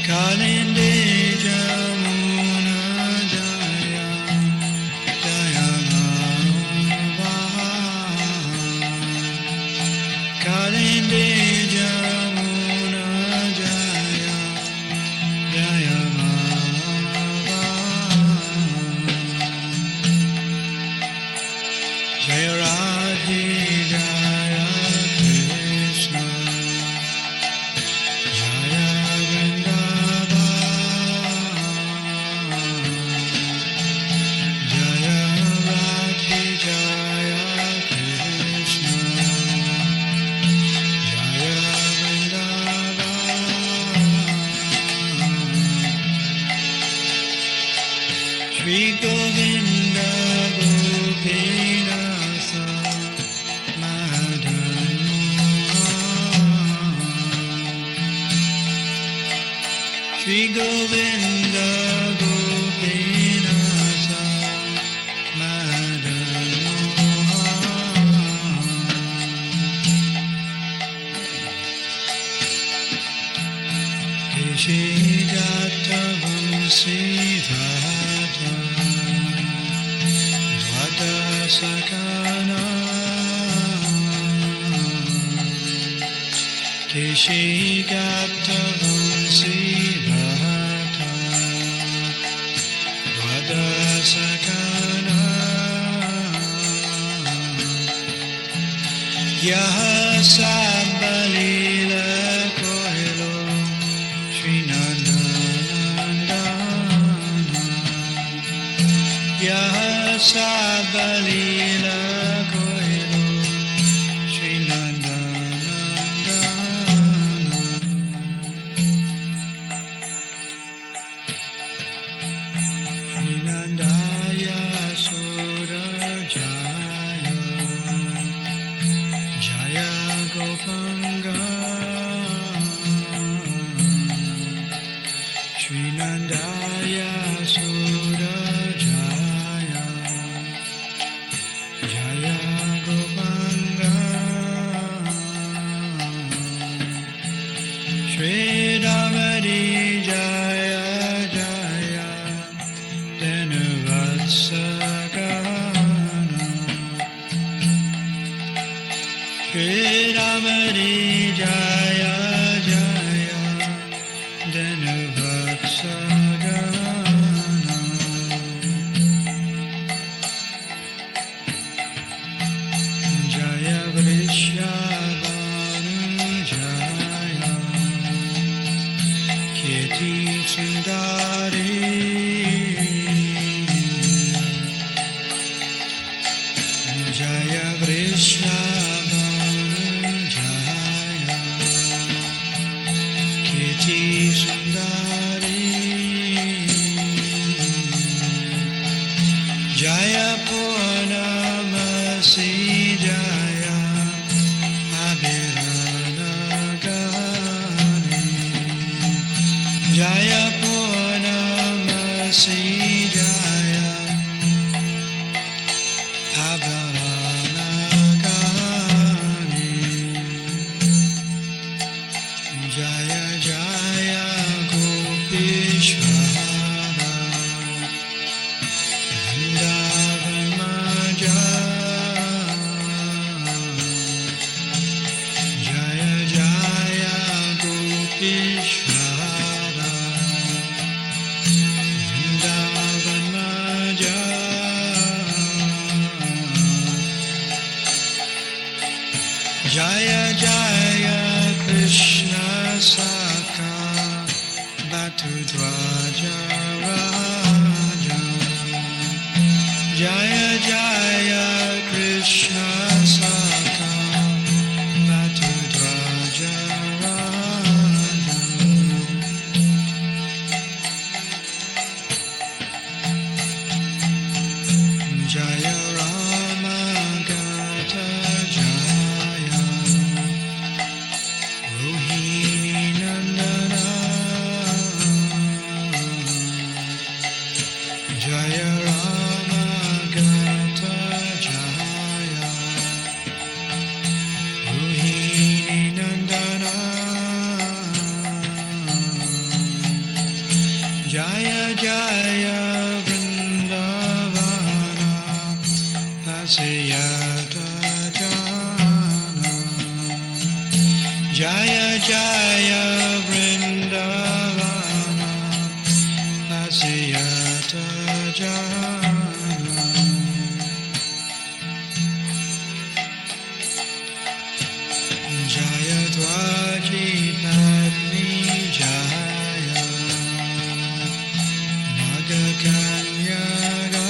Kalinde Jamuna Jaya Jaya Baba Kalinde Jamuna Jaya Jaya Baba Jaya Radhe Jaya Krishna Jaya Jaya Radhe Jaya Krishna Jaya Vrindavan Shri Govinda Gopinasa Madhava Shri Govinda Gopinasa Madhava Keshijata Vamsivata Dvata Sakana Keshijata Vamsivata Dvata Sakana Yaha Sabbalila Koilo Shri Nandanandana Yaha Sabbalila Koilo Shri Nandanandana Shri Nandaya Sura Jaya Jaya Gopanga Shri Nandaya Sura Jaya Jaya Gopanga Shri Damadi Jaya Jaya Dhanavatsakana Shri Damadi Jaya Jaya Dhanavatsakana Jaya Vrishabhanu Jaya Kirti Sundari Jaya Vrishabhanu Jaya Kirti Sundari Jaya Purnamasi Jaya Abhiranagani Jaya Purnamasi Jaya Abhiranagani Jaya Jaya Gopishvara Vrindavan Maja Jaya Jaya Gopishvara Vrindavan Maja Jaya Jaya Krishna Saka Bhattudvaja Raja Jaya Jaya Krishna Saka Bhattudvaja Raja Jaya Rama Gata Jaya Asiyata Jana Jaya Jaya Vrindavana Asiyata Jana Jaya Dwaji Padmi Jaya Nagakanyaga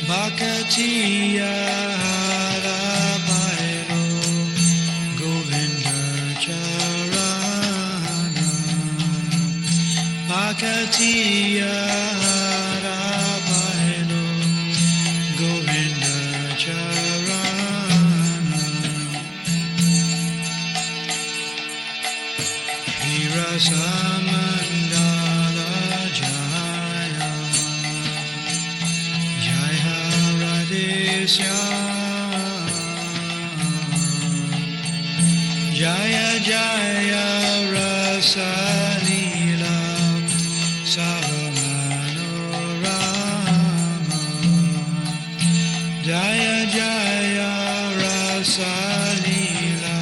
Bhakatiya Harapairo Govinda Charana Bhakatiya Harapairo Govinda Charana Virasamandala Jaya Jaya Radesya Jaya Jaya Rasalila Savamanorama Jaya Jaya Rasalila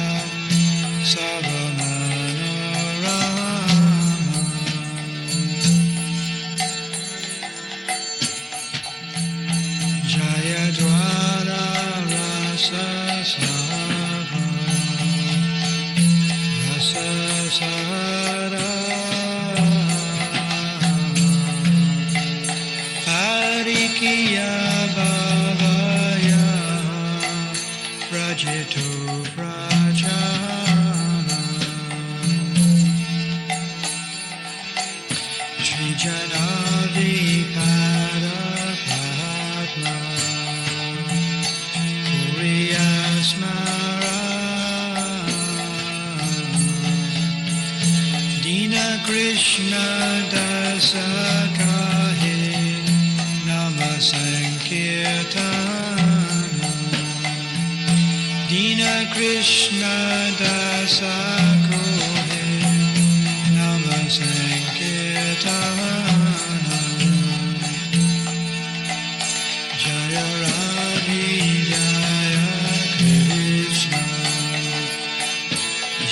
Savamanorama Jaya Dwara Rasa Sara Rasa Sara Harikiya Bhavaya Prajitu Prajana Shri Janavi Pada Padma Puriya Smara Dina Krishna Dasa Kahe Nama Sankirtana Dina Krishna Dasa Kohe Nama Sankirtana Jaya Radhi Jaya Krishna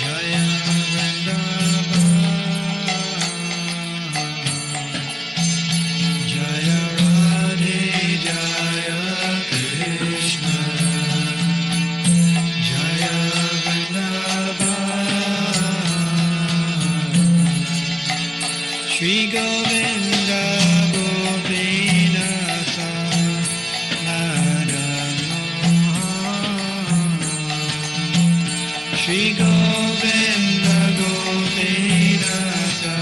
Jaya Vrindavan Jaya Radhi Jaya Krishna Jaya Vrindavan Shri Govinda Gopinatha Shri Govinda Gopinatha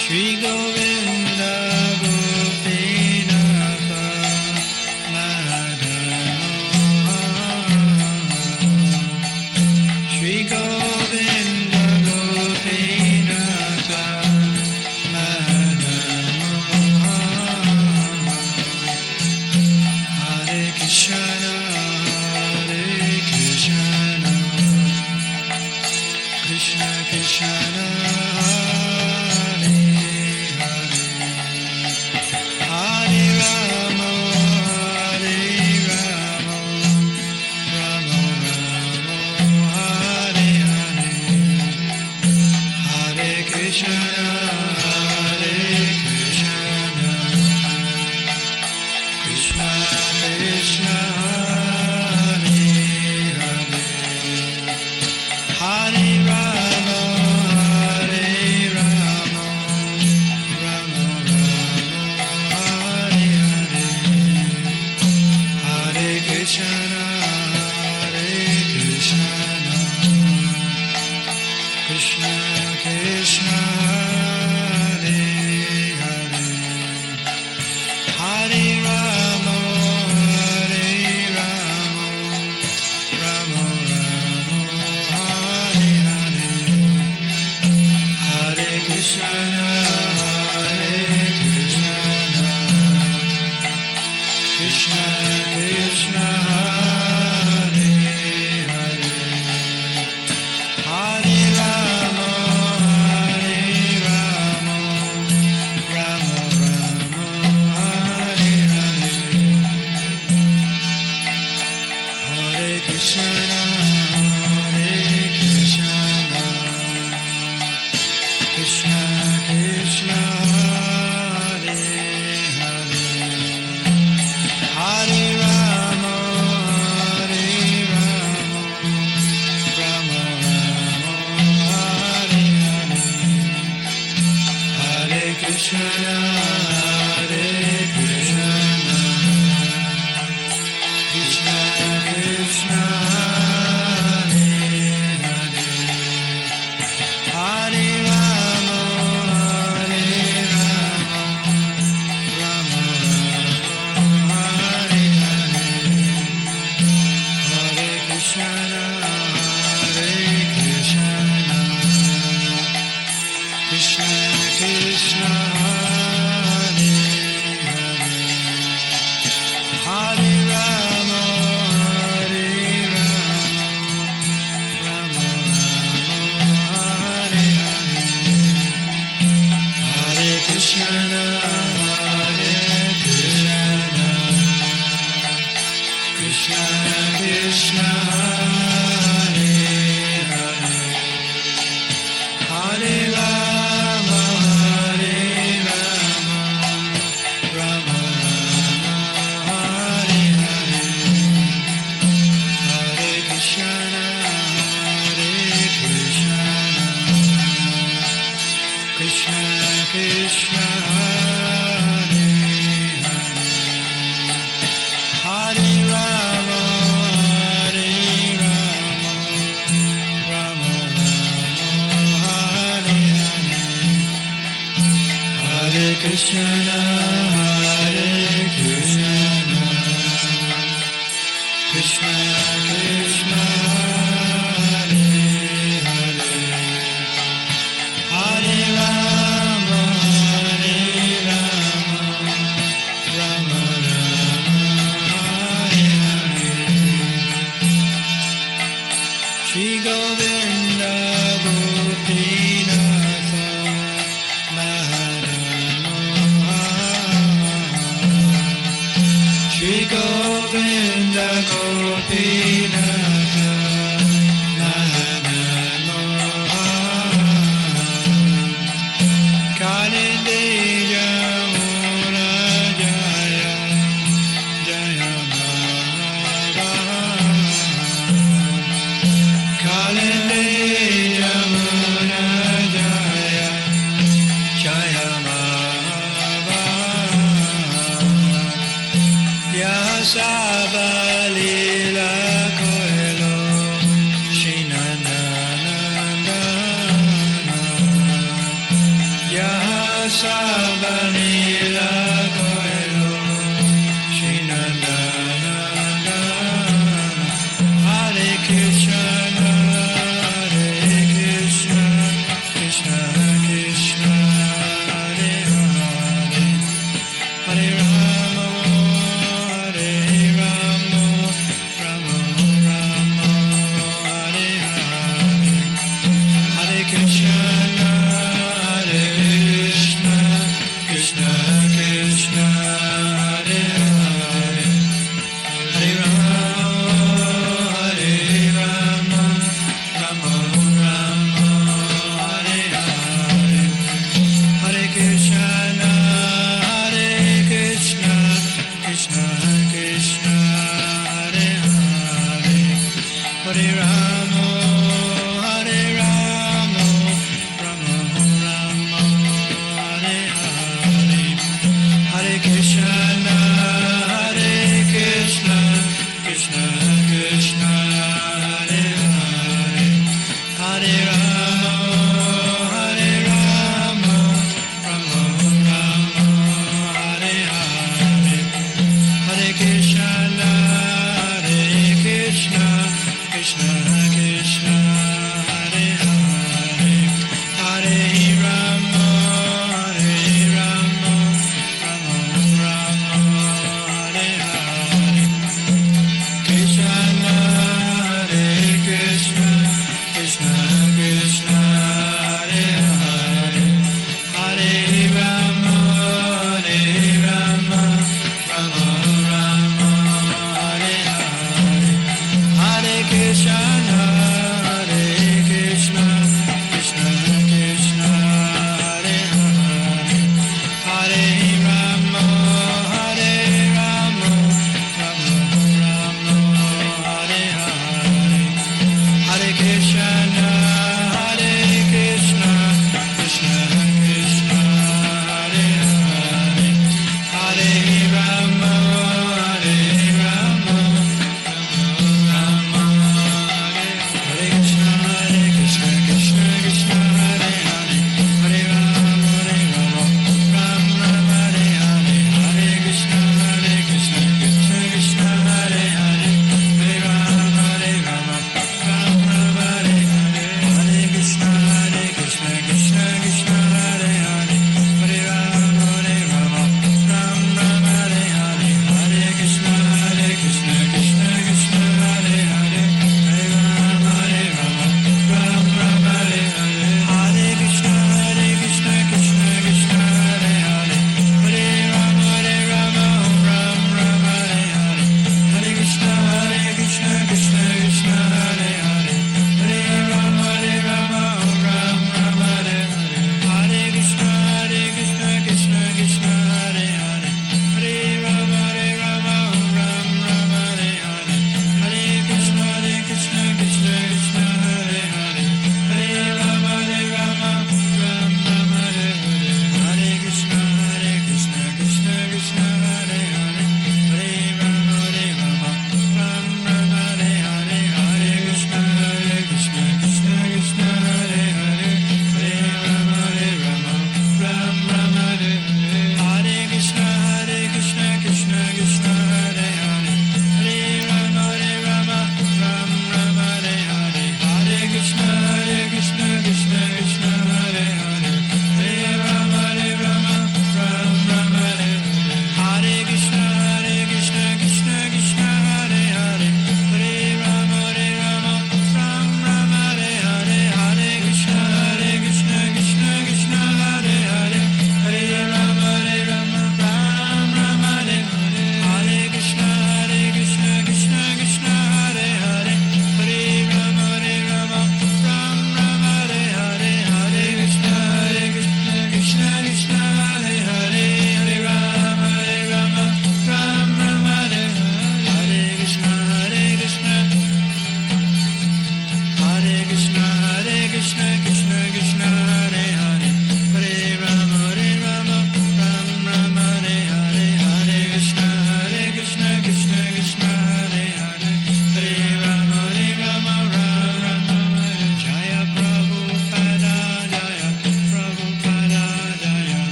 Shri Govinda Gopinatha Shri Govinda Gopinatha Hare Krishna Krishna Krishna Hare Hare Hare Rama Hare Rama Rama Rama Hare Hare Hare Krishna Krishna Krishna Hare Hare Hare Rama Hare Rama Rama Rama Hare Hare Hare Krishna Krishna Krishna Hare Hare Hare Rama Hare Rama Rama Rama Hare Hare Hare Krishna Krishna Krishna Hare Hare Hare Rama Krishna, Hare Krishna, Krishna Krishna, Hare Hare, Hare Rama, Hare Rama, Rama Rama, Hare Hare, Hare Krishna, Hare Krishna, Krishna Krishna, Hare Hare, Hare Rama, Hare Rama, Rama Rama, Hare Hare, Hare Krishna, Hare Krishna, Krishna Krishna, Hare Hare, Hare Rama, Hare Rama, Rama Rama, Hare Hare, Hare Krishna, Hare Krishna, Krishna Krishna, Hare Hare, Hare Rama, Hare Rama, Rama Rama, Hare Hare, Hare Krishna, Hare Krishna, Krishna Krishna, Hare Hare, Hare Rama, Hare Rama, Rama Rama, Hare Hare, Shri Govinda Gopinatha Maharana, Shri Govinda Gopinatha Maharana, Kaninde Yamuna Jaya, Jaya Maharana, Kalinde Yamuna Jaya, Jaya Maharana, Yasabalila Koelo, Shinandanandana, Yasa